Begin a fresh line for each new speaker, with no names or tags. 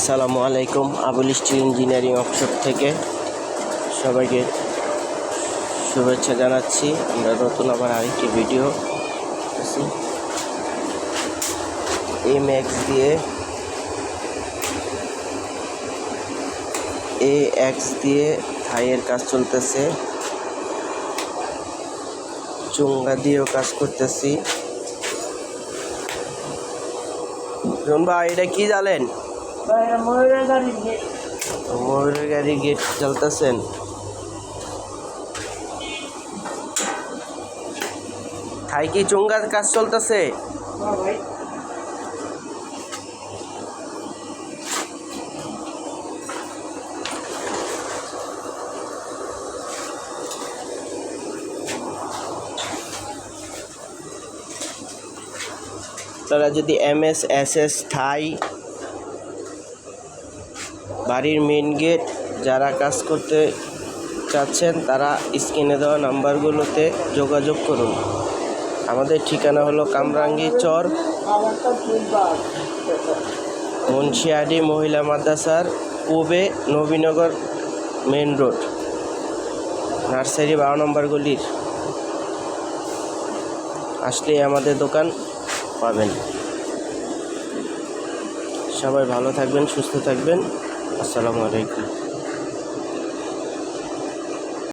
আসসালামু আলাইকুম। Abul still engineering workshop থেকে সবাইকে শুভেচ্ছা জানাচ্ছি। আমরা নতুন আবার আরেকটি ভিডিও এক্স দিয়ে থাইয়ের কাজ চলতেছে, চুঙ্গা দিয়েও কাজ করতেছি। ভাই এটা কি জানেন? ময়ূরের গাড়ি গেট চলতেছেন। থাই কি চুঙ্গার কাজ চলতেছে? তারা যদি MS/SS থাই বাড়ির মেন গেট যারা কাজ করতে চাচ্ছেন তারা স্ক্রিনে দেওয়া নাম্বারগুলোতে যোগাযোগ করুন। আমাদের ঠিকানা হলো কামরাঙ্গী চর, মুন্সিয়ারি মহিলা মাদ্রাসার পূবে, নবীনগর মেন রোড, নার্সারি 12 নম্বর গলির আসলে আমাদের দোকান পাবেন। সবাই ভালো থাকবেন, সুস্থ থাকবেন। আসসালামু আলাইকুম।